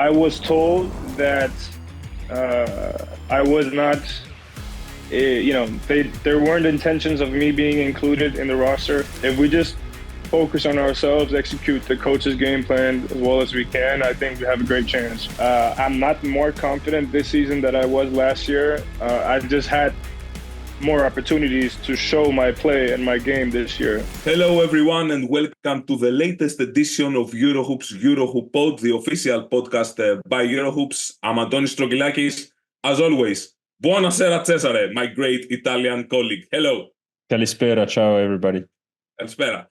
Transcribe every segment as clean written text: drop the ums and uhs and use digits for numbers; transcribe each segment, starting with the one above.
I was told that I was not, there weren't intentions of me being included in the roster. If we just focus on ourselves, execute the coach's game plan as well as we can, I think we have a great chance. I'm not more confident this season than I was last year. I just had more opportunities to show my play and my game this year. Hello everyone and welcome to the latest edition of Eurohoops EurohooPOD, the official podcast by Eurohoops. I'm Antonis Stroggylakis. As always, buonasera Cesare, my great Italian colleague. Hello. Kalispera, ciao everybody. Kalispera.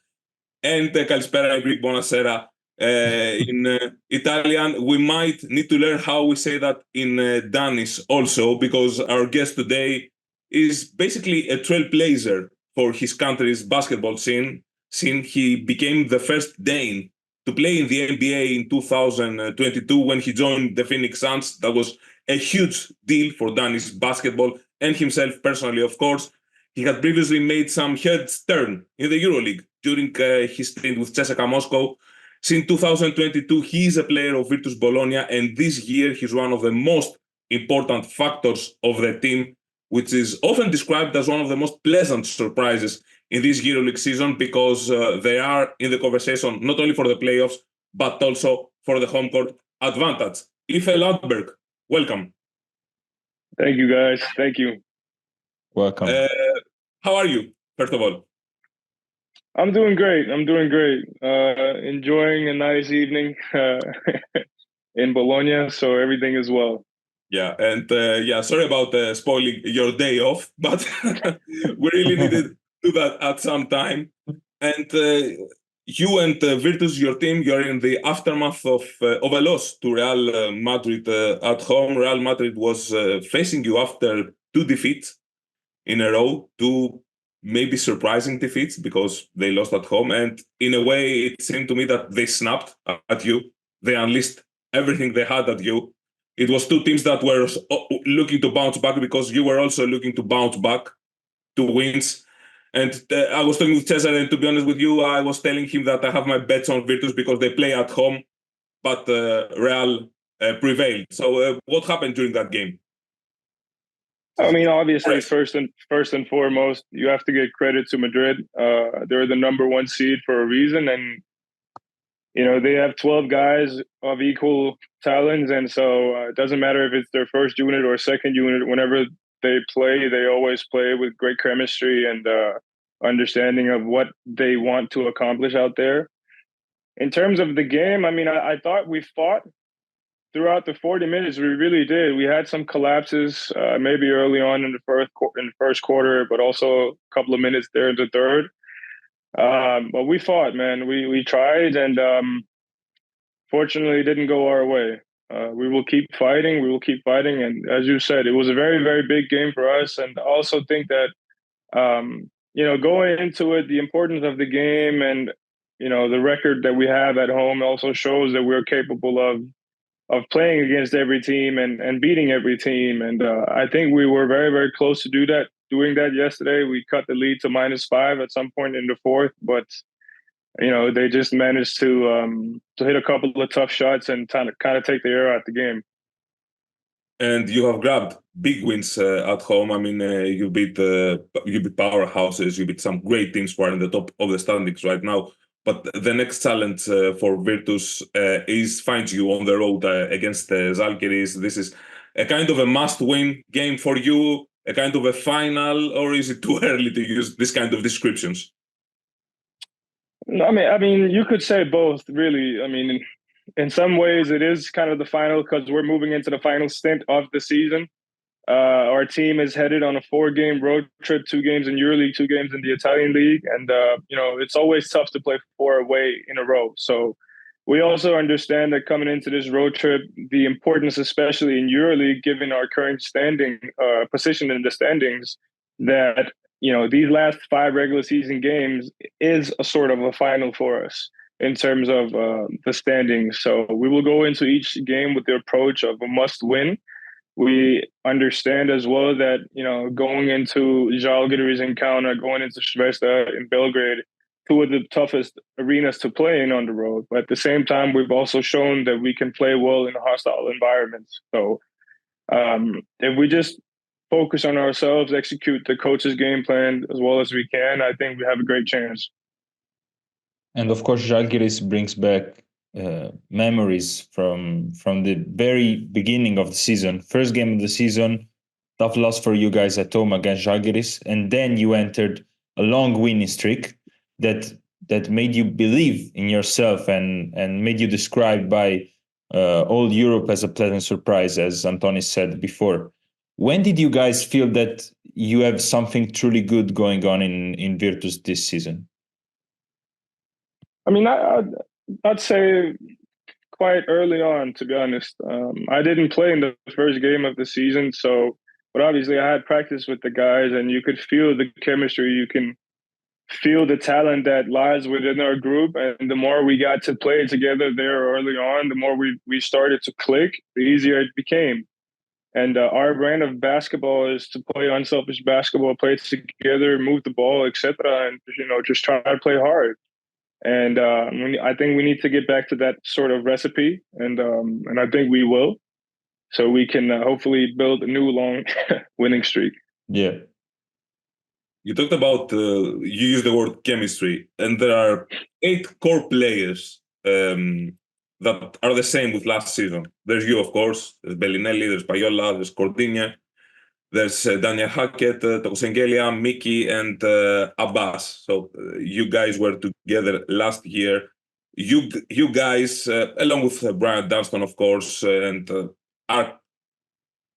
And kalispera in Greek, buonasera in Italian. We might need to learn how we say that in Danish also, because our guest today is basically a trailblazer for his country's basketball scene. He became the first Dane to play in the NBA in 2022 when he joined the Phoenix Suns. That was a huge deal for Danish basketball and himself personally, of course. He had previously made some heads turn in the EuroLeague during his stint with Cesare Moscow. Since 2022, he is a player of Virtus Bologna, and this year he's one of the most important factors of the team, which is often described as one of the most pleasant surprises in this EuroLeague season because they are in the conversation not only for the playoffs, but also for the home court advantage. Iffe Lundberg, welcome. Thank you, guys. Thank you. Welcome. How are you, first of all? I'm doing great. Enjoying a nice evening in Bologna, so everything is well. Yeah, and sorry about spoiling your day off, but we really needed to do that at some time. And you and Virtus, your team, you're in the aftermath of a loss to Real Madrid at home. Real Madrid was facing you after two defeats in a row, two maybe surprising defeats because they lost at home. And in a way, it seemed to me that they snapped at you. They unleashed everything they had at you. It was two teams that were looking to bounce back because you were also looking to bounce back to wins. And I was talking with Cesare, and to be honest with you, I was telling him that I have my bets on Virtus because they play at home, but Real prevailed. So what happened during that game? I mean, obviously, first and foremost, you have to give credit to Madrid. They're the number one seed for a reason, and they have 12 guys of equal talents, and so it doesn't matter if it's their first unit or second unit. Whenever they play, they always play with great chemistry and understanding of what they want to accomplish out there. In terms of the game, I mean, I thought we fought throughout the 40 minutes. We really did. We had some collapses, maybe early on in the first quarter, but also a couple of minutes there in the third. But we fought, man. We tried, and fortunately, it didn't go our way. We will keep fighting. And as you said, it was a very, very big game for us. And I also think that, going into it, the importance of the game and, the record that we have at home also shows that we're capable of playing against every team and beating every team. And I think we were very, very close to doing that yesterday. We cut the lead to -5 at some point in the fourth, but they just managed to hit a couple of tough shots and kind of take the air out the game. And you have grabbed big wins at home. I mean, you beat powerhouses, you beat some great teams who are in the top of the standings right now. But the next challenge for Virtus finds you on the road against Zalgiris. This is a kind of a must-win game for you, a kind of a final, or is it too early to use this kind of descriptions? I mean, you could say both, really. I mean, in some ways, it is kind of the final because we're moving into the final stint of the season. Our team is headed on a 4-game road trip, 2 games in EuroLeague, 2 games in the Italian League. And, it's always tough to play 4 away in a row. So we also understand that coming into this road trip, the importance, especially in EuroLeague, given our current position in the standings, that, these last 5 regular season games is a sort of a final for us in terms of the standings. So we will go into each game with the approach of a must-win. We understand as well that, going into Zalgiris encounter, going into Zvezda in Belgrade, two of the toughest arenas to play in on the road. But at the same time, we've also shown that we can play well in hostile environments. So if we just focus on ourselves, execute the coach's game plan as well as we can, I think we have a great chance. And of course, Žalgiris brings back memories from the very beginning of the season. First game of the season, tough loss for you guys at home against Žalgiris, and then you entered a long winning streak that made you believe in yourself and made you described by all Europe as a pleasant surprise, as Antonis said before. When did you guys feel that you have something truly good going on in Virtus this season? I mean, I'd say quite early on, to be honest. I didn't play in the first game of the season, but obviously I had practice with the guys, and you could feel the chemistry. You can feel the talent that lies within our group, and the more we got to play together there early on, the more we started to click, the easier it became. And our brand of basketball is to play unselfish basketball, play together, move the ball, etc., and just try to play hard. And I think we need to get back to that sort of recipe, and I think we will, so we can hopefully build a new long winning streak. Yeah. You talked about, you used the word chemistry, and there are 8 core players that are the same with last season. There's you, of course, there's Bellinelli, there's Paiola, there's Cordinia, there's Daniel Hackett, Tokosengelia, Miki, and Abbas. So you guys were together last year. You guys, along with Brian Dunston, of course, and are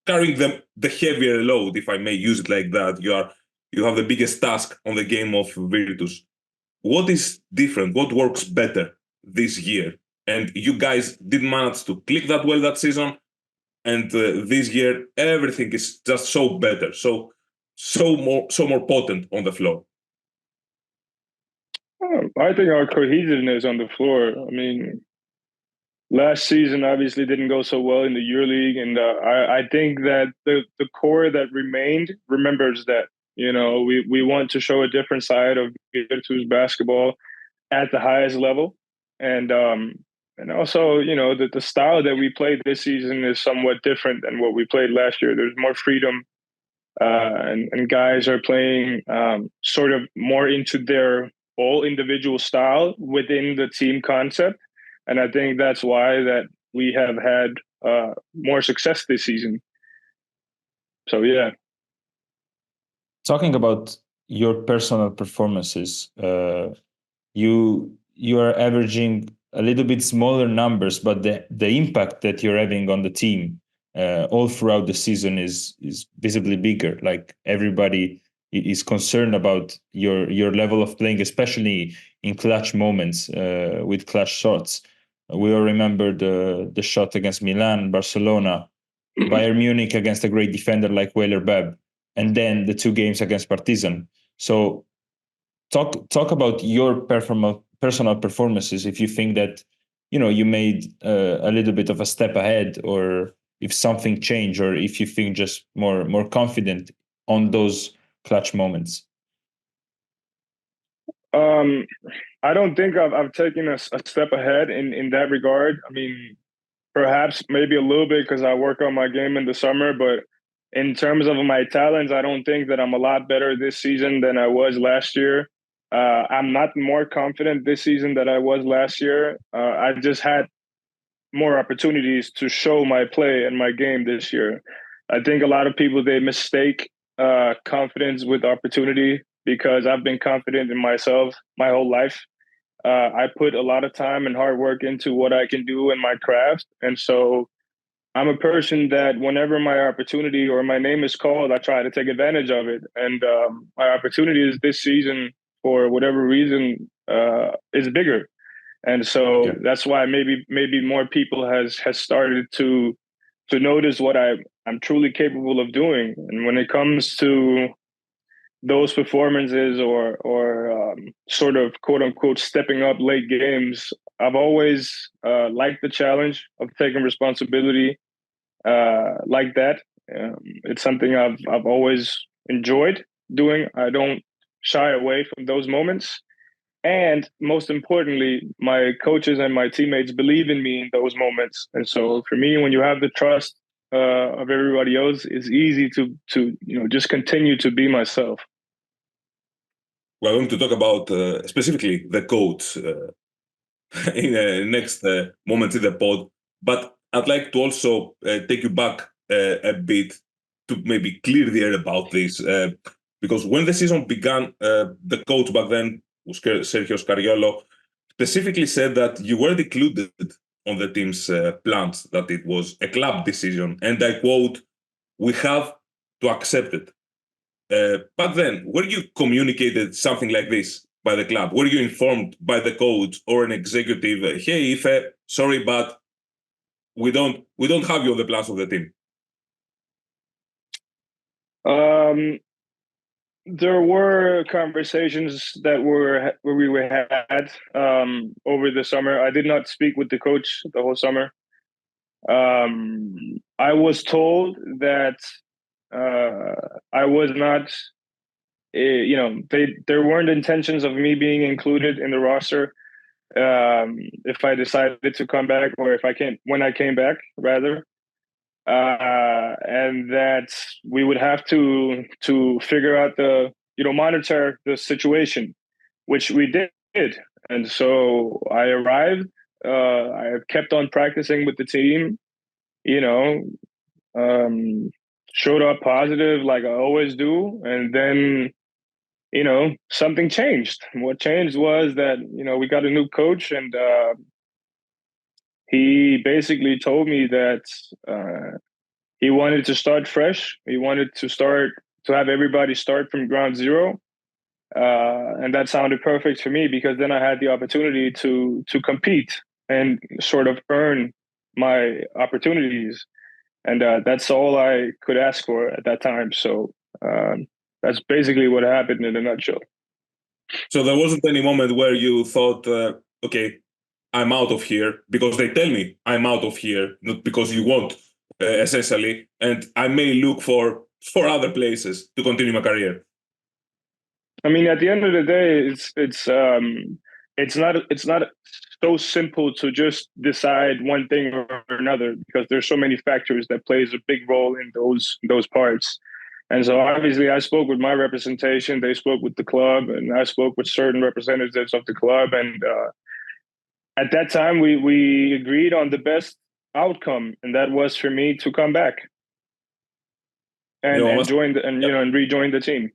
carrying the heavier load, if I may use it like that. You have the biggest task on the game of Virtus. What is different? What works better this year? And you guys did manage to click that well that season. And this year, everything is just so better, so more potent on the floor. I think our cohesiveness on the floor. I mean, last season obviously didn't go so well in the EuroLeague, and I think that the core that remained remembers that. We want to show a different side of Virtus basketball at the highest level, and also, the style that we played this season is somewhat different than what we played last year. There's more freedom, and guys are playing sort of more into their all individual style within the team concept. And I think that's why that we have had more success this season. So, yeah. Talking about your personal performances, you are averaging a little bit smaller numbers, but the impact that you're having on the team all throughout the season is visibly bigger. Like, everybody is concerned about your level of playing, especially in clutch moments with clutch shots. We all remember the shot against Milan, Barcelona, Bayern Munich against a great defender like Weiler Bab, and then the 2 games against Partizan. So talk about your personal performances, if you think that you made a little bit of a step ahead, or if something changed, or if you think just more confident on those clutch moments. I don't think I've taken a step ahead in that regard. I mean, perhaps maybe a little bit because I work on my game in the summer, but in terms of my talents, I don't think that I'm a lot better this season than I was last year. I'm not more confident this season than I was last year. I just had more opportunities to show my play and my game this year. I think a lot of people, they mistake confidence with opportunity, because I've been confident in myself my whole life. I put a lot of time and hard work into what I can do in my craft. And so I'm a person that whenever my opportunity or my name is called, I try to take advantage of it. And my opportunities this season, for whatever reason, is bigger. And so that's why maybe more people has started to notice what I'm truly capable of doing. And when it comes to those performances or sort of quote unquote stepping up late games, I've always liked the challenge of taking responsibility like that. It's something I've always enjoyed doing. I don't shy away from those moments. And most importantly, my coaches and my teammates believe in me in those moments. And so for me, when you have the trust of everybody else, it's easy to just continue to be myself. We're going to talk about specifically the coach in the next moment in the pod. But I'd like to also take you back a bit to maybe clear the air about this. Because when the season began, the coach back then, Sergio Scariolo, specifically said that you were included on the team's plans, that it was a club decision. And I quote, "We have to accept it." Back then, were you communicated something like this by the club? Were you informed by the coach or an executive, "Hey, Iffe, sorry, but we don't have you on the plans of the team"? There were conversations that we had over the summer. I did not speak with the coach the whole summer. I was told that I was not, there weren't intentions of me being included in the roster if I decided to come back, or when I came back, rather. And that we would have to figure out monitor the situation, which we did. And so I arrived. I kept on practicing with the team, showed up positive like I always do. And then, something changed. What changed was that, we got a new coach, and he basically told me that he wanted to start fresh. He wanted to have everybody start from ground zero. And that sounded perfect for me, because then I had the opportunity to compete and sort of earn my opportunities. And that's all I could ask for at that time. So that's basically what happened in a nutshell. So there wasn't any moment where you thought, okay, I'm out of here because they tell me I'm out of here, not because you want, essentially, and I may look for other places to continue my career? I mean, at the end of the day, it's not so simple to just decide one thing or another, because there's so many factors that plays a big role in those parts. And so obviously I spoke with my representation, they spoke with the club, and I spoke with certain representatives of the club. And at that time, we agreed on the best outcome, and that was for me to come back and rejoin the team.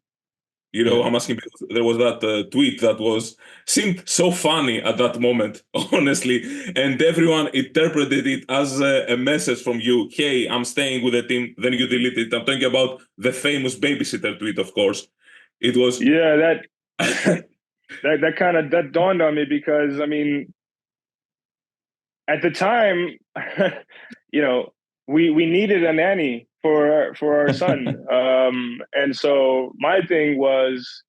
I'm asking because there was that tweet that seemed so funny at that moment, honestly, and everyone interpreted it as a message from you. Hey, I'm staying with the team. Then you delete it. I'm talking about the famous Babysitter tweet, of course. It was that that dawned on me, because I mean, at the time, we needed a nanny for our son. And so my thing was,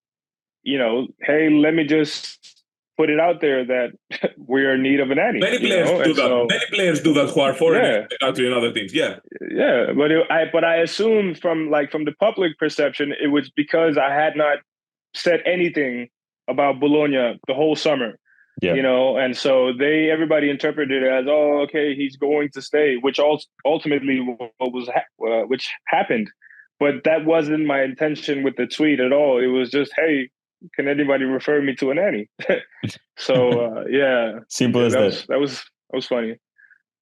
hey, let me just put it out there that we're in need of a nanny. Many players do that. Many players do that who are foreign country in other teams. Yeah. Yeah. But I assumed from the public perception, it was because I had not said anything about Bologna the whole summer. Yeah. And so everybody interpreted it as, oh, okay, he's going to stay, which ultimately which happened. But that wasn't my intention with the tweet at all. It was just, hey, can anybody refer me to a nanny? So yeah, simple as that. That was funny.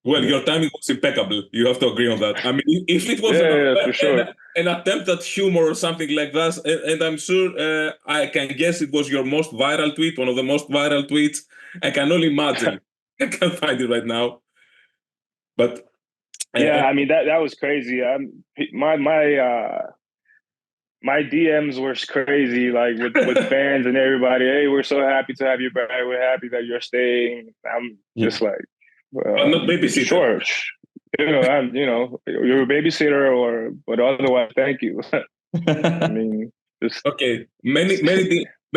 Well, your timing was impeccable. You have to agree on that. I mean, if it was for sure. an attempt at humor or something like that, and I'm sure I can guess it was your most viral tweet, one of the most viral tweets. I can only imagine. I can't find it right now. But yeah, I mean that was crazy. My DMs were crazy, like with fans and everybody. Hey, we're so happy to have you back. We're happy that you're staying. I'm just like, but not babysitter. Sure, you're a babysitter, but otherwise, thank you. I mean, just okay. Many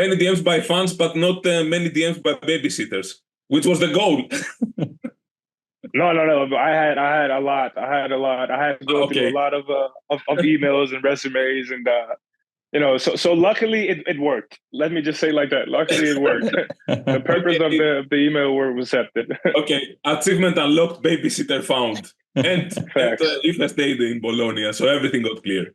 DMs by fans, but not many DMs by babysitters, which was the goal. No. I had a lot. I had to go through a lot of emails and resumes, and So luckily it worked. Let me just say like that. Luckily it worked. The purpose of the email was accepted. Okay, achievement unlocked, babysitter found, and Iffe stayed in Bologna, so everything got clear.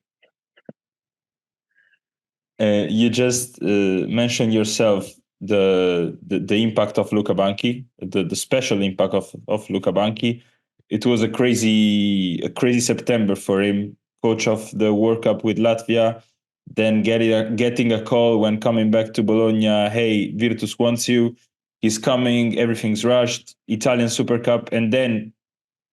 You just mentioned yourself the impact of Luca Banchi, the special impact of Luca Banchi. It was a crazy September for him, coach of the World Cup with Latvia, then getting a call when coming back to Bologna, hey, Virtus wants you, he's coming, everything's rushed, Italian Super Cup, and then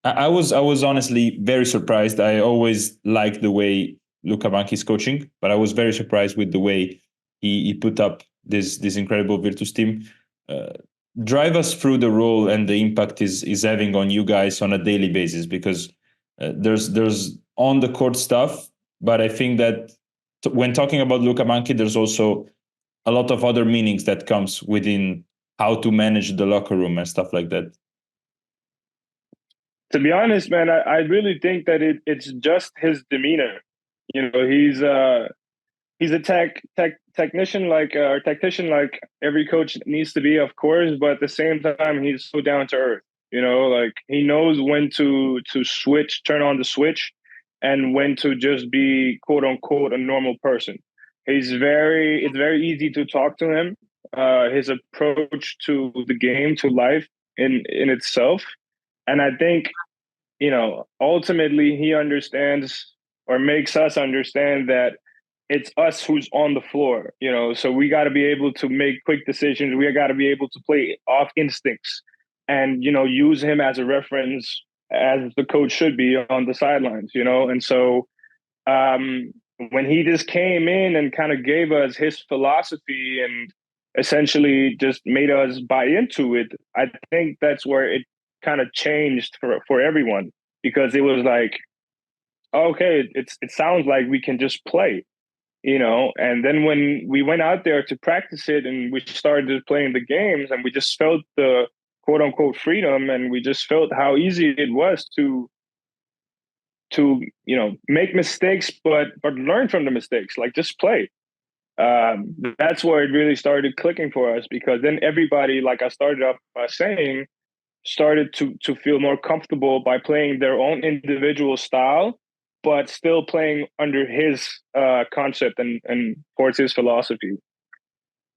I was honestly very surprised. I always liked the way Luca Banchi is coaching, but I was very surprised with the way he put up this incredible Virtus team. Drive us through the role and the impact is having on you guys on a daily basis, because there's on the court stuff, but I think that when talking about Luca Banchi, there's also a lot of other meanings that comes within how to manage the locker room and stuff like that. To be honest, man, I really think that it's just his demeanor. He's a technician like or tactician like every coach needs to be, of course, but at the same time he's so down to earth. Like he knows when to turn on the switch, and when to just be quote unquote a normal person. It's very easy to talk to him. His approach to the game, to life in itself, and I think ultimately he understands or makes us understand that it's us who's on the floor, so we got to be able to make quick decisions. We got to be able to play off instincts and, use him as a reference as the coach should be on the sidelines, and so when he just came in and kind of gave us his philosophy and essentially just made us buy into it, I think that's where it kind of changed for everyone, because it was like, okay, it sounds like we can just play, and then when we went out there to practice it and we started playing the games, and we just felt the quote unquote freedom, and we just felt how easy it was to make mistakes, but learn from the mistakes, like just play. That's where it really started clicking for us, because then everybody, like I started up by saying, started to feel more comfortable by playing their own individual style, but still playing under his concept and towards his philosophy.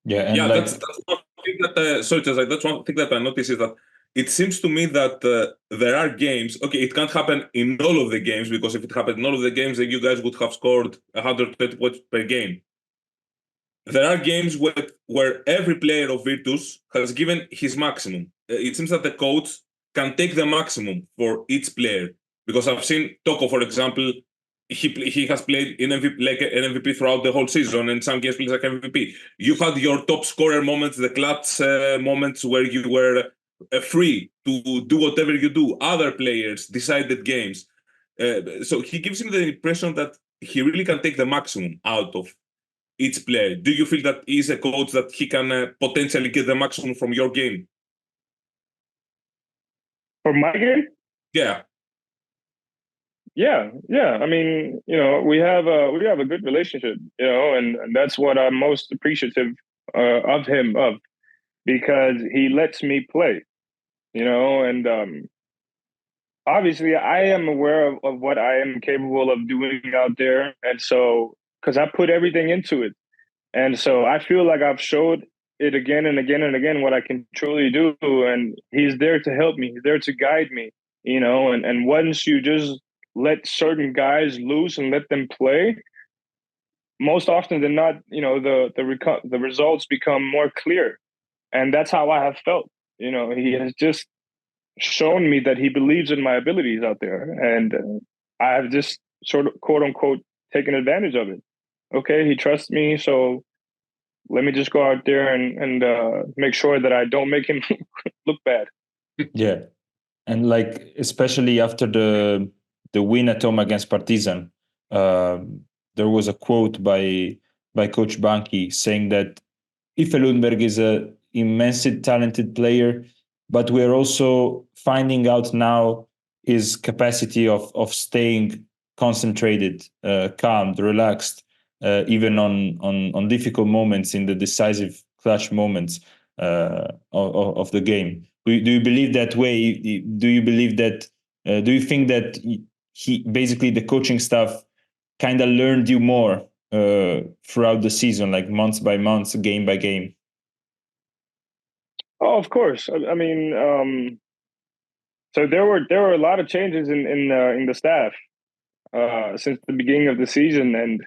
Yeah, and that's one thing that sorry, Cesare, that's one thing that I noticed is that it seems to me that there are games. Okay, it can't happen in all of the games, because if it happened in all of the games, then you guys would have scored 120 points per game. There are games where every player of Virtus has given his maximum. It seems that the coach can take the maximum for each player. Because I've seen Toko, for example, he has played in MVP, like an MVP throughout the whole season, and some games plays like MVP. You had your top scorer moments, the clutch moments where you were free to do whatever you do. Other players decided games. So he gives me the impression that he really can take the maximum out of each player. Do you feel that he's a coach that he can potentially get the maximum from your game? From my game? Yeah. Yeah. I mean, we have a good relationship, and that's what I'm most appreciative of him, because he lets me play, and obviously I am aware of what I am capable of doing out there, and so because I put everything into it, and so I feel like I've showed it again and again and again what I can truly do, and he's there to help me, he's there to guide me, and once you just let certain guys loose and let them play, most often than not, the results become more clear. And that's how I have felt. He has just shown me that he believes in my abilities out there. And I have just sort of, quote unquote, taken advantage of it. Okay, he trusts me, so let me just go out there and make sure that I don't make him look bad. Yeah. And like, especially after the win at home against Partizan, there was a quote by Coach Banchi saying that Iffe Lundberg is a immensely talented player, but we're also finding out now his capacity of staying concentrated, calm, relaxed, even on difficult moments, in the decisive clutch moments of the game. Do you believe that way? Do you believe that? Do you think that he basically, the coaching staff kind of learned you more throughout the season, like months by months, game by game? Oh, of course. I mean, so there were a lot of changes in the staff since the beginning of the season, and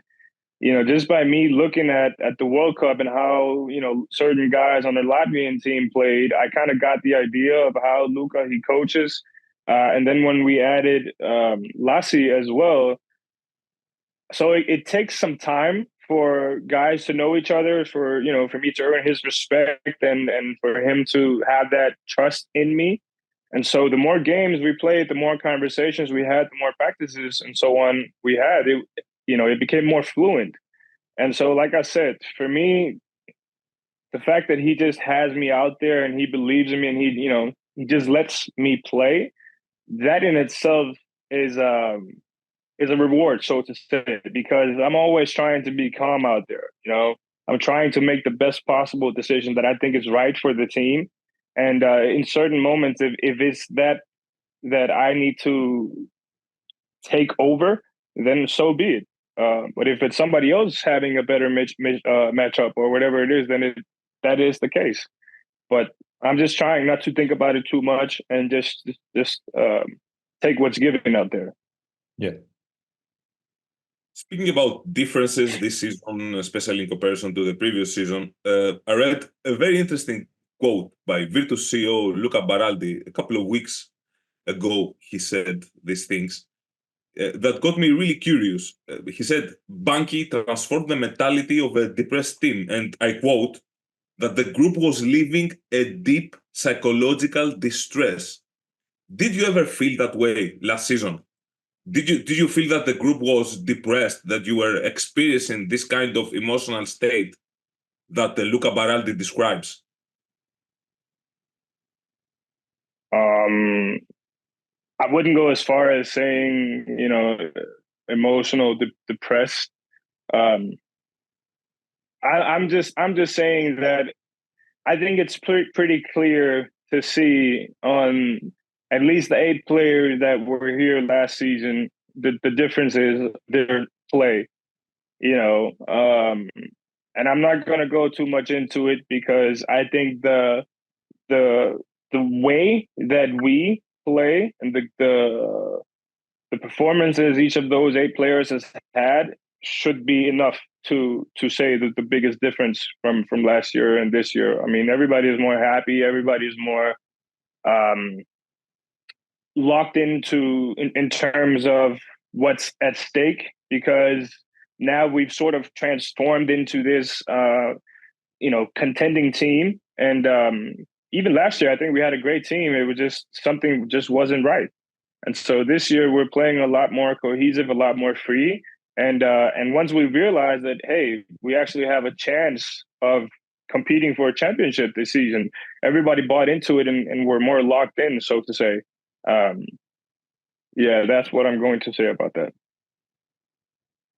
just by me looking at the World Cup and how certain guys on the Latvian team played, I kind of got the idea of how Luca he coaches, and then when we added Lassi as well, so it takes some time for guys to know each other, for me to earn his respect, and for him to have that trust in me. And so the more games we played, the more conversations we had, the more practices and so on we had, it became more fluent. And so, like I said, for me, the fact that he just has me out there and he believes in me and he just lets me play, that in itself is a reward, so to say, because I'm always trying to be calm out there. I'm trying to make the best possible decision that I think is right for the team. And in certain moments, if it's that I need to take over, then so be it. But if it's somebody else having a better matchup or whatever it is, then that is the case. But I'm just trying not to think about it too much and just take what's given out there. Yeah. Speaking about differences this season, especially in comparison to the previous season, I read a very interesting quote by Virtus CEO Luca Banchi a couple of weeks ago. He said these things that got me really curious. He said, Banchi transformed the mentality of a depressed team, and I quote, that the group was living a deep psychological distress. Did you ever feel that way last season? Did you feel that the group was depressed, that you were experiencing this kind of emotional state that Luca Banchi describes? I wouldn't go as far as saying, emotional depressed. I'm just saying that I think it's pretty clear to see on at least the 8 players that were here last season, the difference is their play, and I'm not going to go too much into it because I think the way that we play and the performances each of those 8 players has had should be enough to say that the biggest difference from last year and this year. I mean, everybody is more happy. Everybody's more locked into in terms of what's at stake, because now we've sort of transformed into this contending team. And even last year, I think we had a great team. It was just something just wasn't right. And so this year we're playing a lot more cohesive, a lot more free. And once we realized that, hey, we actually have a chance of competing for a championship this season, everybody bought into it and we're more locked in, so to say. Yeah, that's what I'm going to say about that.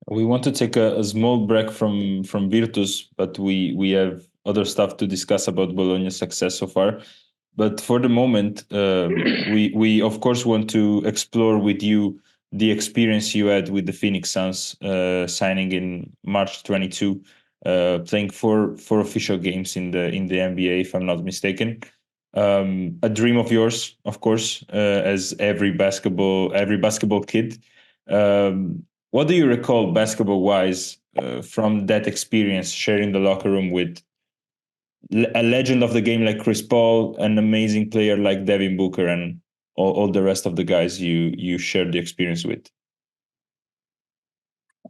We want to take a small break from Virtus, but we have other stuff to discuss about Bologna's success so far. But for the moment, we of course want to explore with you the experience you had with the Phoenix Suns, signing in March 22, playing four official games in the NBA, if I'm not mistaken. A dream of yours, of course, as every basketball kid. What do you recall basketball-wise from that experience, sharing the locker room with a legend of the game like Chris Paul, an amazing player like Devin Booker, and all the rest of the guys you shared the experience with?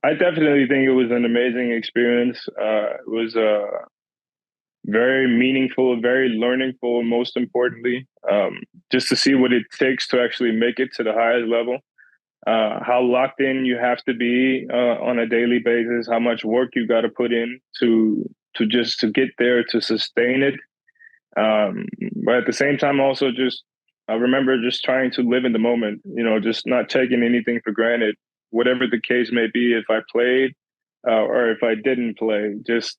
I definitely think it was an amazing experience. It was very meaningful, very learningful, most importantly, just to see what it takes to actually make it to the highest level. How locked in you have to be on a daily basis, how much work you got to put in to get there, to sustain it. But at the same time, also I remember just trying to live in the moment, just not taking anything for granted, whatever the case may be. If I played, or if I didn't play, just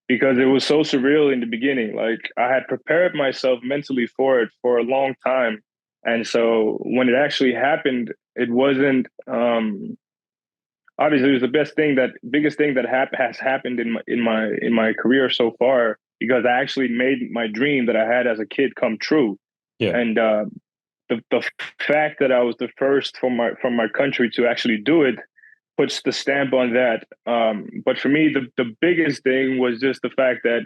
because it was so surreal in the beginning. Like I had prepared myself mentally for it for a long time, and so when it actually happened, it wasn't. Obviously, it was the biggest thing that has happened in my career so far, because I actually made my dream that I had as a kid come true. Yeah. And the fact that I was the first from my country to actually do it puts the stamp on that. But for me, the biggest thing was just the fact that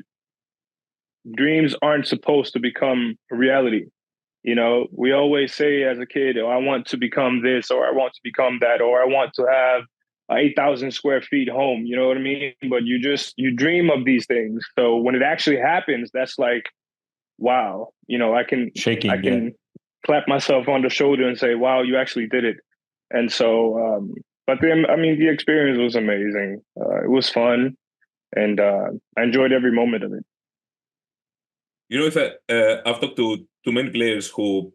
dreams aren't supposed to become a reality. You know, we always say as a kid, oh, I want to become this, or I want to become that, or I want to have 8,000 square feet home. You know what I mean? But you dream of these things. So when it actually happens, that's like, wow, you know, I can clap myself on the shoulder and say, wow, you actually did it. And so, but then, I mean, the experience was amazing. It was fun, and I enjoyed every moment of it. You know, if I've talked to many players who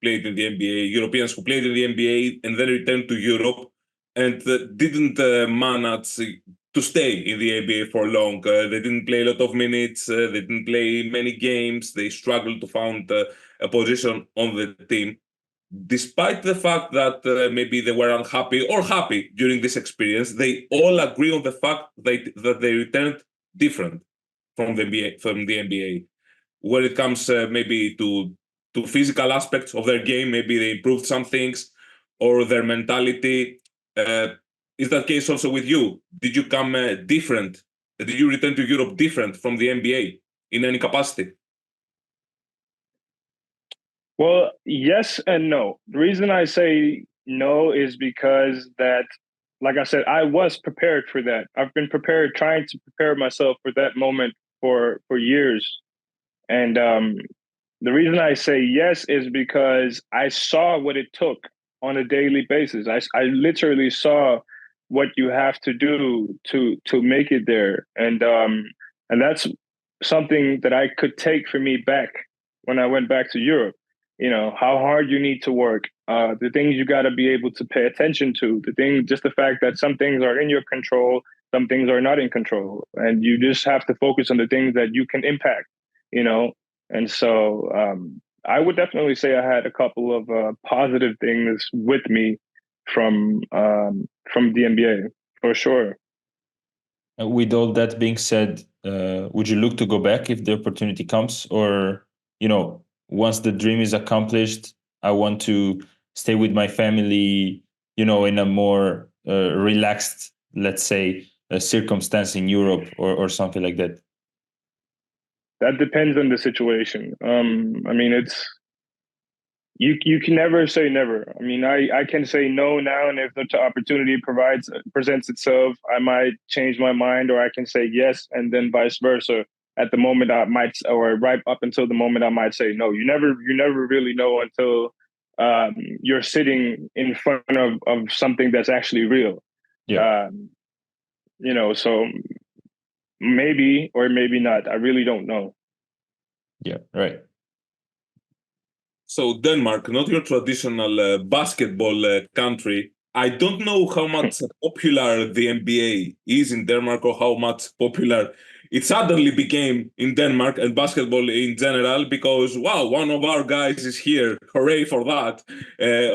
played in the NBA, Europeans who played in the NBA and then returned to Europe and didn't manage to stay in the NBA for long. They didn't play a lot of minutes. They didn't play many games. They struggled to find a position on the team. Despite the fact that maybe they were unhappy or happy during this experience, they all agree on the fact that they returned different from the NBA. When it comes maybe to physical aspects of their game, maybe they improved some things, or their mentality. Is that case also with you? Did you come different? Did you return to Europe different from the NBA in any capacity? Well, yes and no. The reason I say no is because that, like I said, I was prepared for that. I've been trying to prepare myself for that moment for years. And the reason I say yes is because I saw what it took on a daily basis. I literally saw what you have to do to make it there, and that's something that I could take for me back when I went back to Europe. You know how hard you need to work, the things you got to be able to pay attention to, just the fact that some things are in your control, some things are not in control, and you just have to focus on the things that you can impact. You know, and so I would definitely say I had a couple of positive things with me from the NBA for sure. With all that being said, would you look to go back if the opportunity comes, or once the dream is accomplished, I want to stay with my family, in a more relaxed, let's say, circumstance in Europe or something like that? That depends on the situation. I mean, you can never say never. I mean, I can say no now, and if the opportunity presents itself, I might change my mind, or I can say yes, and then vice versa. At the moment, I might, or right up until the moment, I might say no. You never really know until you're sitting in front of something that's actually real. Yeah. So maybe or maybe not. I really don't know. Yeah, right. So Denmark, not your traditional basketball country. I don't know how much popular the NBA is in Denmark, or how much popular it suddenly became in Denmark and basketball in general, because, wow, one of our guys is here. Hooray for that.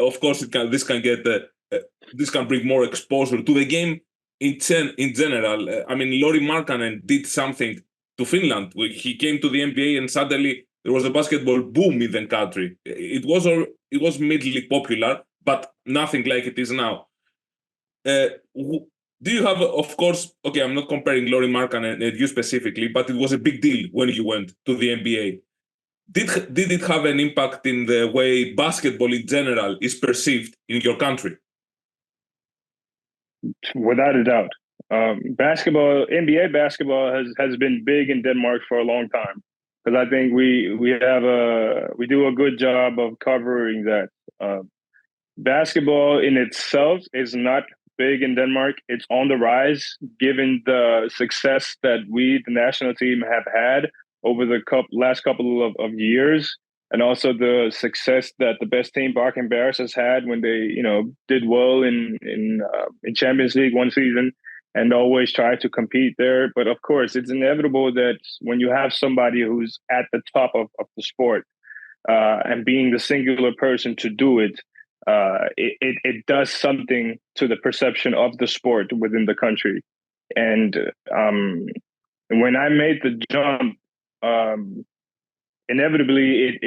Of course, this can bring more exposure to the game in general. I mean, Lauri Markkanen did something to Finland. He came to the NBA and suddenly there was a basketball boom in the country. It was mildly popular, but nothing like it is now. Do you have, of course, okay, I'm not comparing Lauri Markkanen and you specifically, but it was a big deal when you went to the NBA. Did it have an impact in the way basketball in general is perceived in your country? Without a doubt. NBA basketball has been big in Denmark for a long time, because I think we do a good job of covering that. Basketball in itself is not big in Denmark. It's on the rise, given the success that the national team, have had over the last couple of years. and also the success that the best team, Barking Bears, has had when they, did well in Champions League one season and always try to compete there. But of course, it's inevitable that when you have somebody who's at the top of the sport and being the singular person to do it, it does something to the perception of the sport within the country. And when I made the jump, inevitably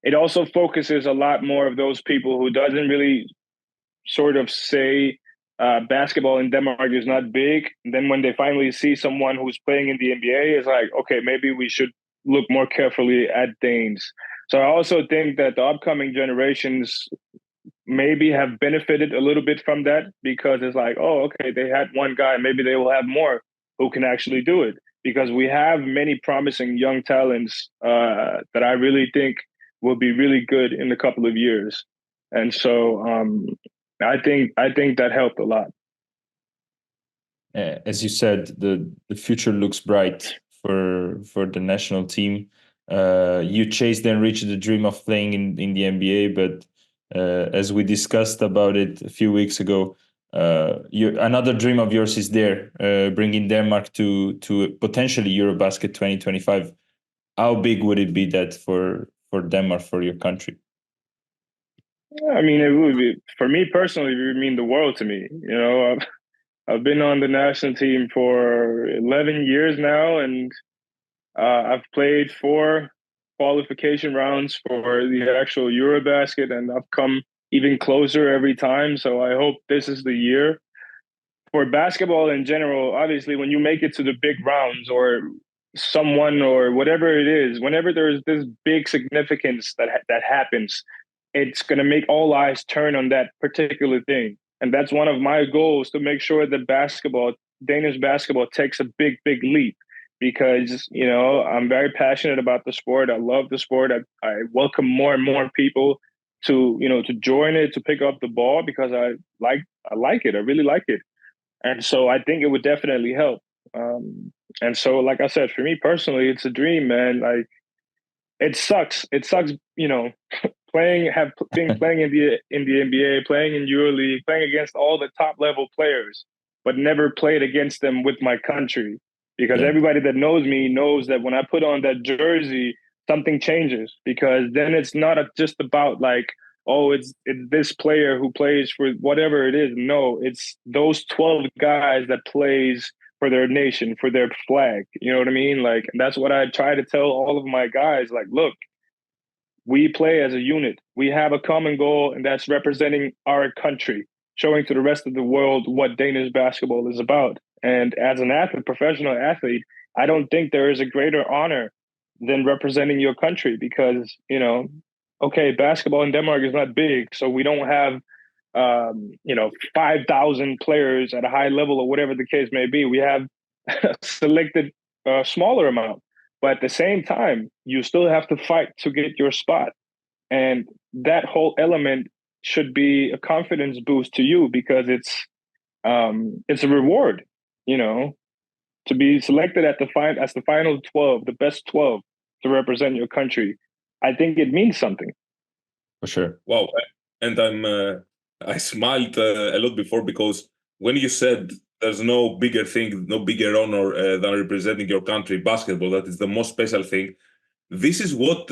it also focuses a lot more of those people who doesn't really sort of say basketball in Denmark is not big. And then when they finally see someone who's playing in the NBA, it's like, okay, maybe we should look more carefully at Danes. So I also think that the upcoming generations maybe have benefited a little bit from that, because it's like, oh, okay, they had one guy, maybe they will have more who can actually do it, because we have many promising young talents that I really think will be really good in a couple of years. And so I think that helped a lot. As you said, the future looks bright for the national team. You chased and reached the dream of playing in the NBA, but as we discussed about it a few weeks ago, another dream of yours is there, bringing Denmark to potentially EuroBasket 2025. How big would it be that for Denmark, for your country? I mean, it would be, for me personally, it would mean the world to me. I've been on the national team for 11 years now, and I've played 4 qualification rounds for the actual EuroBasket, and I've come even closer every time. So I hope this is the year. For basketball in general, obviously, when you make it to the big rounds, or someone or whatever it is, whenever there's this big significance that happens, it's going to make all eyes turn on that particular thing. And that's one of my goals, to make sure that Danish basketball takes a big, big leap, because, I'm very passionate about the sport. I love the sport. I welcome more and more people to join it, to pick up the ball, because I like it. I really like it. And so I think it would definitely help. And so, like I said, for me personally, it's a dream, man. Like, it sucks. It sucks, playing in the NBA, playing in EuroLeague, playing against all the top level players, but never played against them with my country. Because everybody that knows me knows that when I put on that jersey, something changes. Because then it's not just about like, oh, it's this player who plays for whatever it is. No, it's those 12 guys that plays for their nation, for their flag. You know what I mean? Like, that's what I try to tell all of my guys. Like, look, we play as a unit. We have a common goal, and that's representing our country, showing to the rest of the world what Danish basketball is about. And as an athlete, professional athlete, I don't think there is a greater honor than representing your country, because, okay, basketball in Denmark is not big, so we don't have 5,000 players at a high level, or whatever the case may be. We have selected a smaller amount. But at the same time, you still have to fight to get your spot. And that whole element should be a confidence boost to you, because it's a reward, to be selected as the final 12, the best 12 to represent your country. I think it means something. For sure. Wow. And I smiled a lot before, because when you said there's no bigger thing, no bigger honor than representing your country, basketball, that is the most special thing. This is what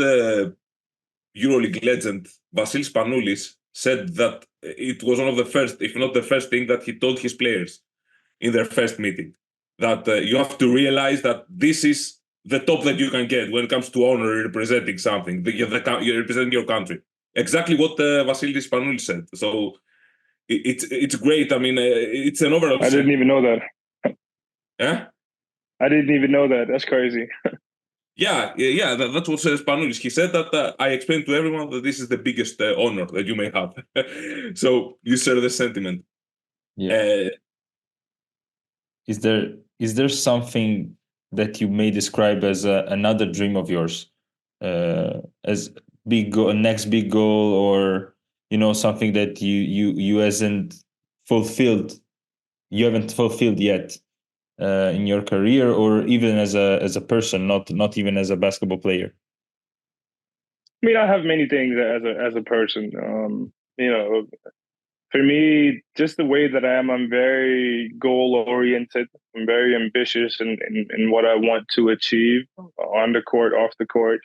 EuroLeague legend Vasilis Spanoulis said, that it was one of the first, if not the first thing that he told his players in their first meeting, that you have to realize that this is the top that you can get when it comes to honor representing something, you're representing your country. Exactly what Vasilis Spanoulis said. So it's great. I mean, it's an overall. I didn't even know that. Yeah? I didn't even know that. That's crazy. Yeah, that's what Spanoulis. He said that I explained to everyone that this is the biggest honor that you may have. So you share the sentiment. Yeah. Is there something that you may describe as another dream of yours, as big goal, next big goal, or something that you haven't fulfilled yet in your career, or even as a person, not even as a basketball player? I mean, I have many things as a person. You know, for me, just the way that I am, I'm very goal oriented. I'm very ambitious in what I want to achieve on the court, off the court.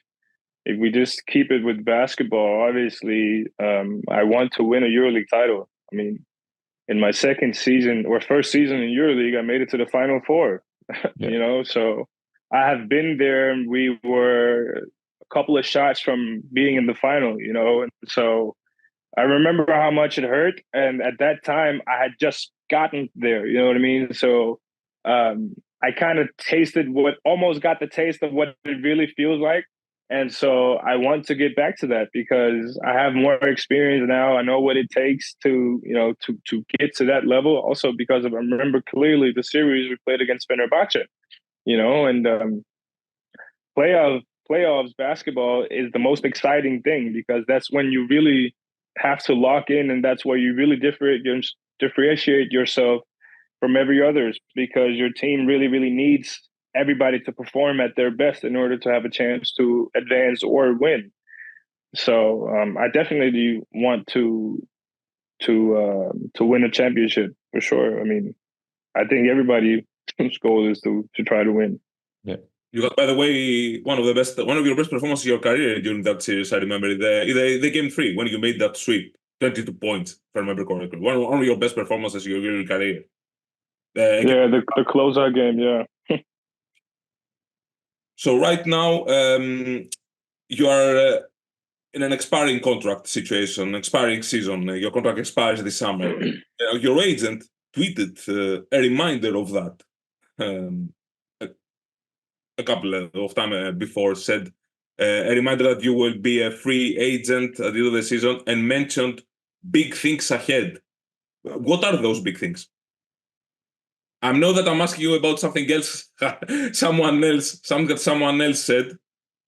If we just keep it with basketball, obviously, I want to win a EuroLeague title. I mean, in my second season or first season in EuroLeague, I made it to the Final Four. Yeah. You know, so I have been there, and we were a couple of shots from being in the final. You know, and so I remember how much it hurt, and at that time, I had just gotten there. You know what I mean? So I kind of tasted what almost got the taste of what it really feels like. And so I want to get back to that because I have more experience now. I know what it takes to, you know, to get to that level. Also because I remember clearly the series we played against Fenerbahce, you know, and playoffs basketball is the most exciting thing because that's when you really have to lock in, and that's where you really differentiate yourself from every others because your team really needs everybody to perform at their best in order to have a chance to advance or win. So I definitely want to win a championship for sure. I mean, I think everybody's goal is to try to win. Yeah. You got, by the way, one of your best performances in your career during that series. I remember the game 3 when you made that sweep, 22 points, if I remember correctly. One of your best performances in your career. The closeout game, yeah. So right now, you are in an expiring contract situation, expiring season. Your contract expires this summer. Your agent tweeted a reminder of that. A couple of time before, said a reminder that you will be a free agent at the end of the season, and mentioned big things ahead. What are those big things? I know that I'm asking you about something else, something that someone else said,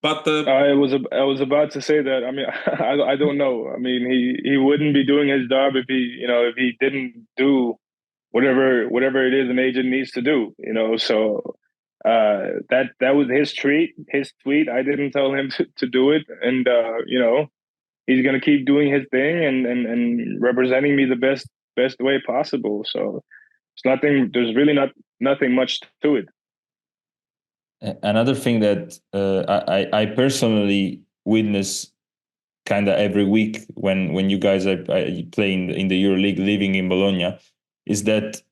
but I was about to say that. I mean, I don't know. I mean, he wouldn't be doing his job if he didn't do whatever it is an agent needs to do. You know, so that was his tweet. I didn't tell him to do it, and you know, he's gonna keep doing his thing and representing me the best way possible. So it's nothing. There's really nothing much to it. Another thing that I personally witness kind of every week when you guys are playing in the EuroLeague, living in Bologna, is that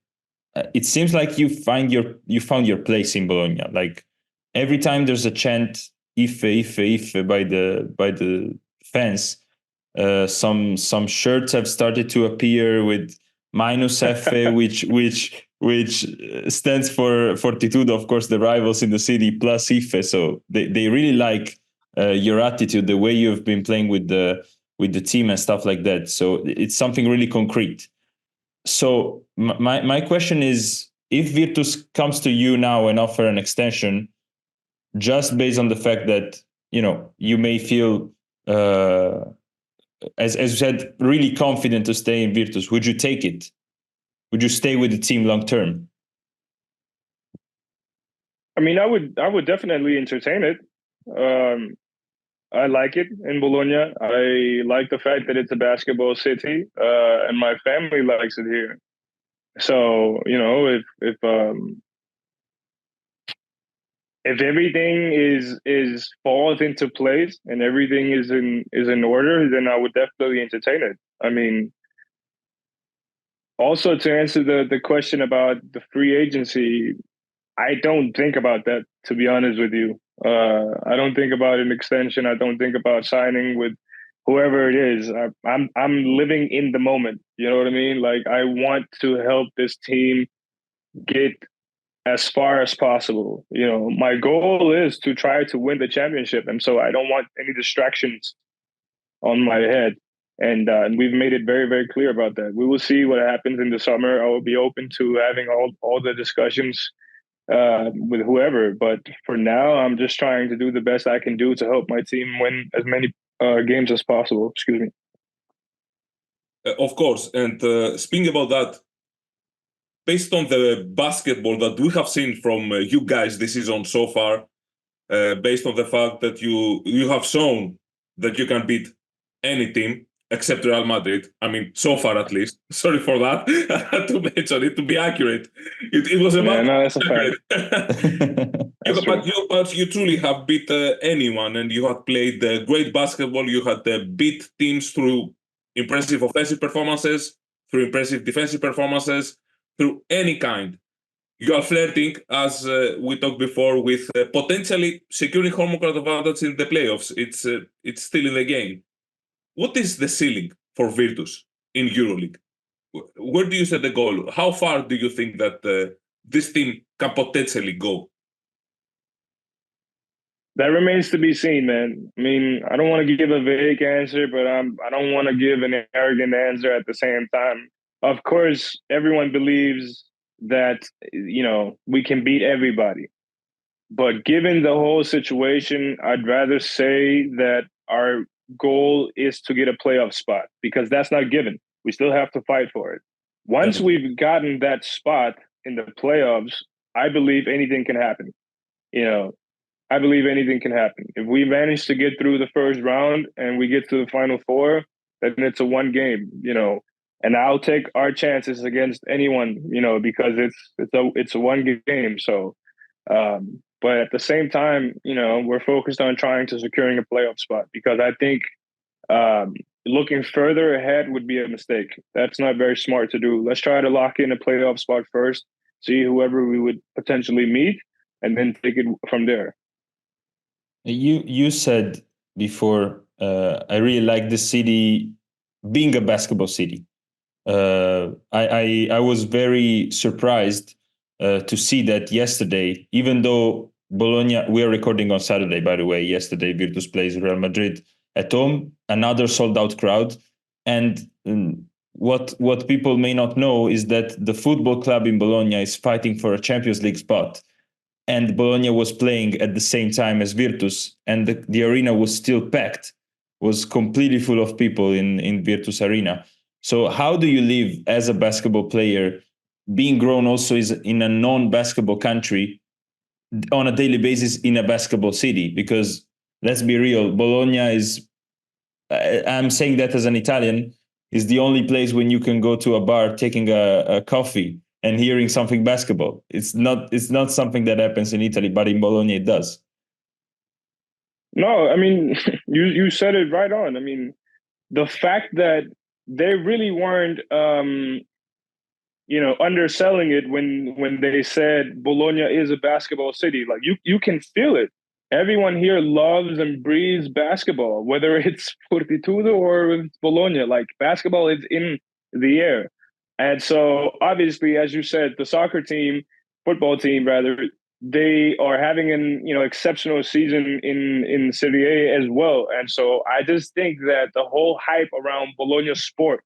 it seems like you found your place in Bologna. Like every time there's a chant Iffe by the fans, some shirts have started to appear with minus Effe, which stands for Fortitudo, of course, the rivals in the city, plus Iffe. So they really like your attitude, the way you've been playing with the team and stuff like that. So it's something really concrete. So my question is, if Virtus comes to you now and offer an extension, just based on the fact that you may feel as you said, really confident to stay in Virtus, would you take it? Would you stay with the team long term? I mean, I would definitely entertain it. I like it in Bologna. I like the fact that it's a basketball city, and my family likes it here. So if everything is falls into place and everything is in order, then I would definitely entertain it. I mean, also to answer the question about the free agency, I don't think about that, to be honest with you. I don't think about an extension. I don't think about signing with whoever it is. I'm living in the moment. You know what I mean? Like, I want to help this team get as far as possible. You know, my goal is to try to win the championship, and so I don't want any distractions on my head. And we've made it very clear about that. We will see what happens in the summer. I will be open to having all the discussions with whoever. But for now, I'm just trying to do the best I can do to help my team win as many games as possible. Excuse me. Of course. And speaking about that, based on the basketball that we have seen from you guys this season so far, based on the fact that you have shown that you can beat any team except Real Madrid. I mean, so far at least. Sorry for that. I had to mention it to be accurate. It was about that's a fact. But you truly have beat anyone, and you have played great basketball. You had beat teams through impressive offensive performances, through impressive defensive performances, through any kind. You are flirting, as we talked before, with potentially securing home court advantage in the playoffs. It's still in the game. What is the ceiling for Virtus in EuroLeague? Where do you set the goal? How far do you think that this team can potentially go? That remains to be seen, man. I mean, I don't want to give a vague answer, but I don't want to give an arrogant answer at the same time. Of course, everyone believes that, we can beat everybody. But given the whole situation, I'd rather say that our goal is to get a playoff spot, because that's not given. We still have to fight for it. Once we've gotten that spot in the playoffs, I believe anything can happen. I believe anything can happen. If we manage to get through the first round and we get to the Final Four, then it's a one game, and I'll take our chances against anyone, because it's a one game. So, but at the same time, we're focused on trying to securing a playoff spot, because I think looking further ahead would be a mistake. That's not very smart to do. Let's try to lock in a playoff spot first, see whoever we would potentially meet, and then take it from there. You said before, I really like the city being a basketball city. I was very surprised to see that yesterday, even though Bologna, we are recording on Saturday, by the way, yesterday Virtus plays Real Madrid at home, another sold out crowd. And what people may not know is that the football club in Bologna is fighting for a Champions League spot. And Bologna was playing at the same time as Virtus, and the arena was still packed, was completely full of people in Virtus Arena. So how do you live as a basketball player, being grown also is in a non-basketball country, on a daily basis in a basketball city? Because let's be real, Bologna is, I'm saying that as an Italian, is the only place when you can go to a bar taking a coffee and hearing something basketball. It's not something that happens in Italy, but in Bologna it does. No, I mean, you said it right on. I mean, the fact that they really weren't, underselling it when they said Bologna is a basketball city. Like you can feel it. Everyone here loves and breathes basketball, whether it's Fortitudo or it's Bologna. Like basketball is in the air. And so obviously, as you said, the football team rather, they are having an exceptional season in Serie A as well. And so I just think that the whole hype around Bologna sport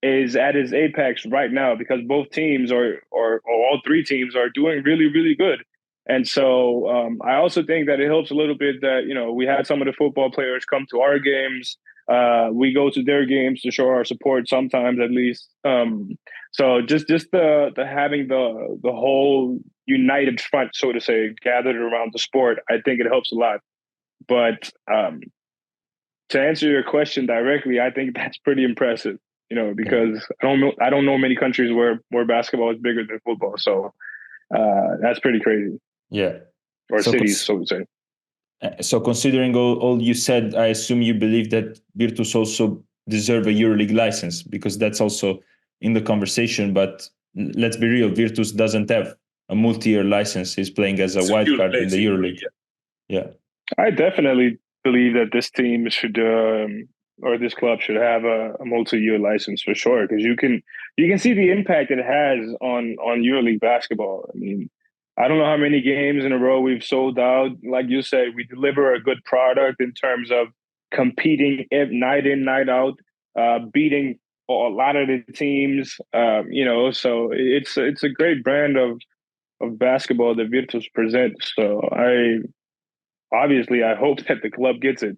is at its apex right now, because both teams or all three teams are doing really, really good. And so I also think that it helps a little bit that, we had some of the football players come to our games. We go to their games to show our support sometimes, at least. So just the having the whole united front, so to say, gathered around the sport, I think it helps a lot. But to answer your question directly, I think that's pretty impressive. Because I don't know many countries where basketball is bigger than football. So that's pretty crazy. Yeah. Or so cities, so to say. So considering all you said, I assume you believe that Virtus also deserve a EuroLeague license, because that's also in the conversation. But let's be real, Virtus doesn't have a multi-year license. He's playing as a wild card in the EuroLeague. Yeah. I definitely believe that this team should or this club should have a multi-year license for sure, because you can see the impact it has on EuroLeague basketball. I mean, I don't know how many games in a row we've sold out. Like you said, we deliver a good product in terms of competing night in, night out, beating a lot of the teams. So it's a great brand of basketball that Virtus presents. So I hope that the club gets it.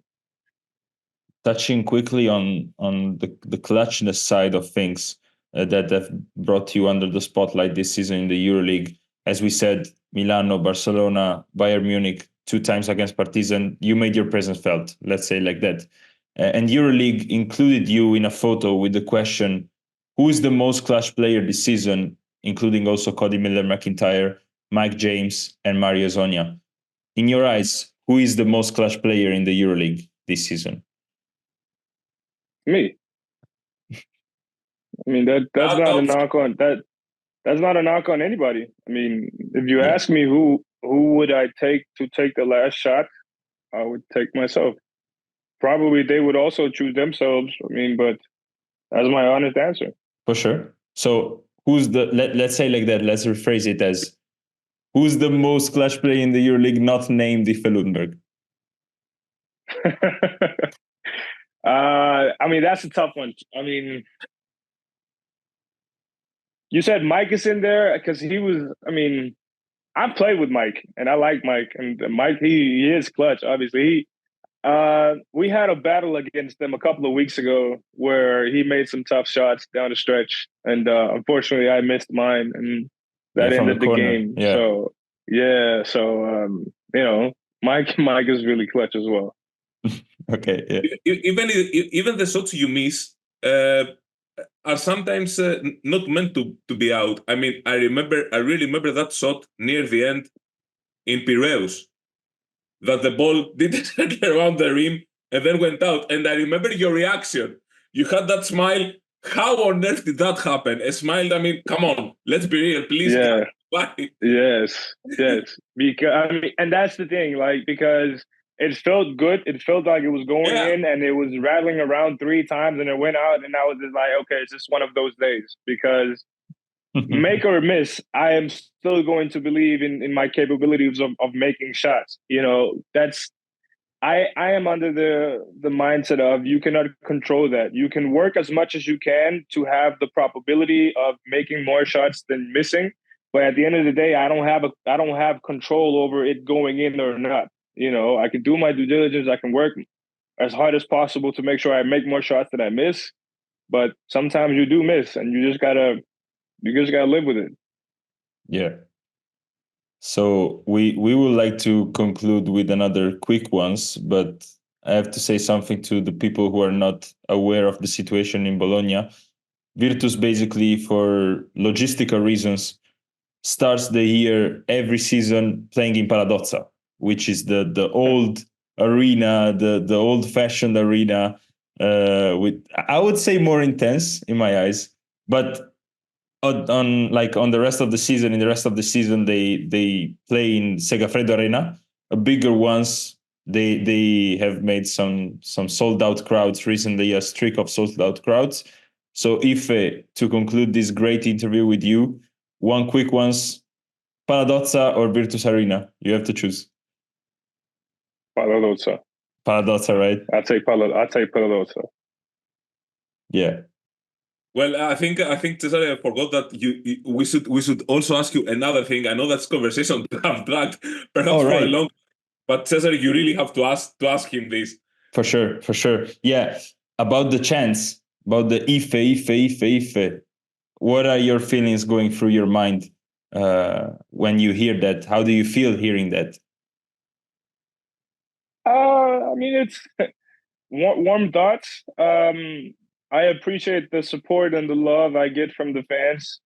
Touching quickly on the clutchness side of things that have brought you under the spotlight this season in the EuroLeague. As we said, Milano, Barcelona, Bayern Munich, 2 times against Partizan, you made your presence felt, let's say like that. And EuroLeague included you in a photo with the question, who is the most clutch player this season, including also Cody Miller-McIntyre, Mike James, and Mario Zonia. In your eyes, who is the most clutch player in the EuroLeague this season? Me. I mean, that's not a knock on that. That's not a knock on anybody. I mean, if you ask me who would I take to take the last shot, I would take myself. Probably they would also choose themselves. I mean, but that's my honest answer. For sure. So who's the, let's say like that, let's rephrase it as, who's the most clutch player in the EuroLeague not named Iffe Lundberg? I mean, that's a tough one. I mean, you said Mike is in there because he was, I mean, I played with Mike and I like Mike, and Mike, he is clutch, obviously. We had a battle against them a couple of weeks ago where he made some tough shots down the stretch, and unfortunately I missed mine, and that ended the game. Yeah. So you know, Mike is really clutch as well. Okay. Yeah. Even the shots you miss are sometimes not meant to be out. I mean, I really remember that shot near the end in Piraeus, that the ball didn't circle around the rim and then went out. And I remember your reaction. You had that smile. How on earth did that happen? A smile, I mean, come on, let's be real, please. Yeah. Why? Yes. Because I mean, and that's the thing, like, because it felt good. It felt like it was going in, and it was rattling around 3 times, and it went out. And I was just like, okay, it's just one of those days. Because make or miss, I am still going to believe in my capabilities of making shots. You know, that's I am under the mindset of you cannot control that. You can work as much as you can to have the probability of making more shots than missing. But at the end of the day, I don't have control over it going in or not. You know, I can do my due diligence. I can work as hard as possible to make sure I make more shots than I miss. But sometimes you do miss, and you just gotta live with it. Yeah. So we would like to conclude with another quick ones, but I have to say something to the people who are not aware of the situation in Bologna. Virtus, basically, for logistical reasons, starts the year every season playing in PalaDozza, which is the old arena, the old-fashioned arena, with, I would say, more intense in my eyes. But on the rest of the season, they play in Segafredo Arena, a bigger ones. They have made some sold out crowds recently, a streak of sold out crowds. So if to conclude this great interview with you, one quick ones, PalaDozza or Virtus Arena, you have to choose. PalaDozza. PalaDozza, right? I take PalaDozza. Yeah. Well, I think Cesare, I forgot that we should also ask you another thing. I know that's conversation to have dragged perhaps for a long, but Cesare, you really have to ask him this. For sure. Yeah, about the chance, about the Iffe. What are your feelings going through your mind when you hear that? How do you feel hearing that? I mean, it's warm thoughts. I appreciate the support and the love I get from the fans,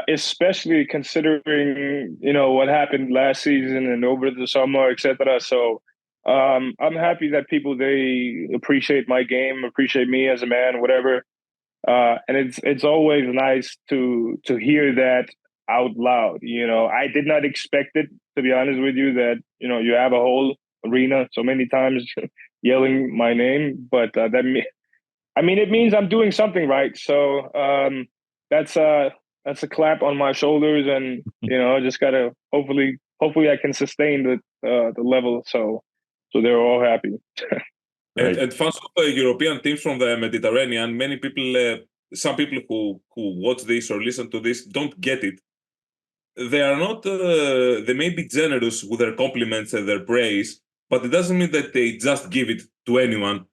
especially considering, you know, what happened last season and over the summer, etc. So I'm happy that they appreciate my game, appreciate me as a man, whatever. And it's always nice to hear that out loud. You know, I did not expect it, to be honest with you, that, you know, you have a whole arena so many times yelling my name, but it means I'm doing something right. So that's a clap on my shoulders, and, you know, just gotta hopefully I can sustain the level, so they're all happy. Right. And fans of European teams from the Mediterranean, many people, some people who watch this or listen to this don't get it. They are not. They may be generous with their compliments and their praise, but it doesn't mean that they just give it to anyone.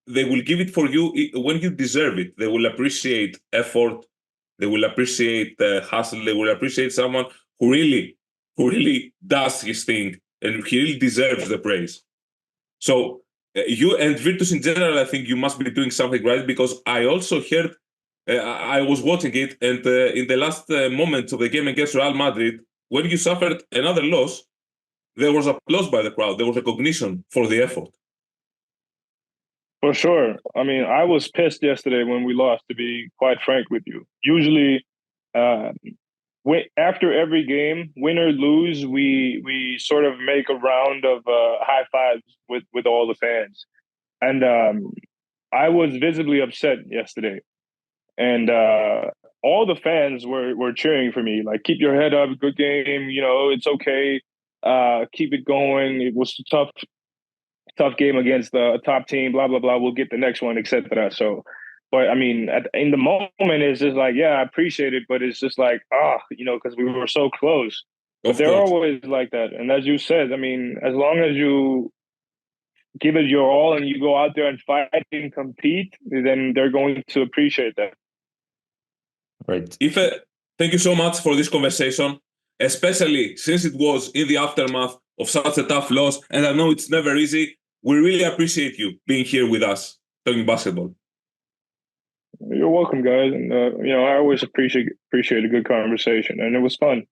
They will give it for you when you deserve it. They will appreciate effort. They will appreciate hustle. They will appreciate someone who really does his thing and he really deserves the praise. So you and Virtus in general, I think you must be doing something right, because I also heard, I was watching it, and in the last moments of the game against Real Madrid, when you suffered another loss, there was applause by the crowd. There was recognition for the effort. For sure. I mean, I was pissed yesterday when we lost, to be quite frank with you. Usually, after every game, win or lose, we sort of make a round of high fives with all the fans. And I was visibly upset yesterday. And all the fans were cheering for me, like, keep your head up, good game, it's okay, keep it going. It was a tough game against a top team, blah, blah, blah. We'll get the next one, etc. So, but I mean, in the moment, it's just like, yeah, I appreciate it, but it's just like, because we were so close. But they're always like that. And as you said, I mean, as long as you give it your all and you go out there and fight and compete, then they're going to appreciate that. Right. Iffe, thank you so much for this conversation, especially since it was in the aftermath of such a tough loss. And I know it's never easy. We really appreciate you being here with us, talking basketball. You're welcome, guys. And, I always appreciate a good conversation. And it was fun.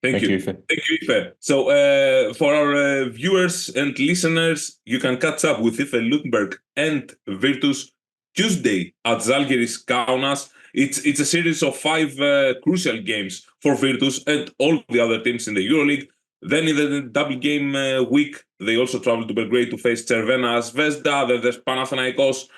Thank you, Iffe. Thank you, Iffe. So for our viewers and listeners, you can catch up with Iffe Lundberg and Virtus Tuesday at Žalgiris Kaunas. It's a series of 5 crucial games for Virtus and all the other teams in the EuroLeague. Then in the double game week, they also travel to Belgrade to face Cervena Zvezda. Then there's Panathinaikos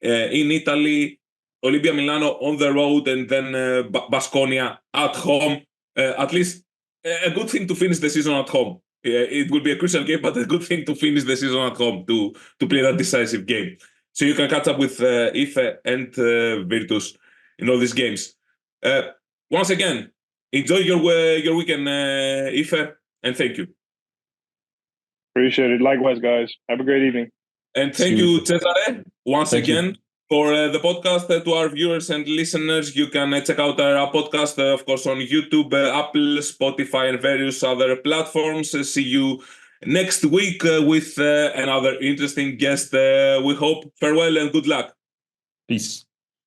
in Italy, Olimpia Milano on the road, and then Baskonia at home. At least a good thing to finish the season at home. It will be a crucial game, but a good thing to finish the season at home to play that decisive game. So you can catch up with Iffe and Virtus in all these games. Once again, enjoy your weekend, Iffe, and thank you. Appreciate it. Likewise, guys. Have a great evening. And thank you, Cesare, once again. For the podcast, to our viewers and listeners, you can check out our podcast, of course, on YouTube, Apple, Spotify, and various other platforms. See you next week with another interesting guest. We hope. Farewell and good luck. Peace.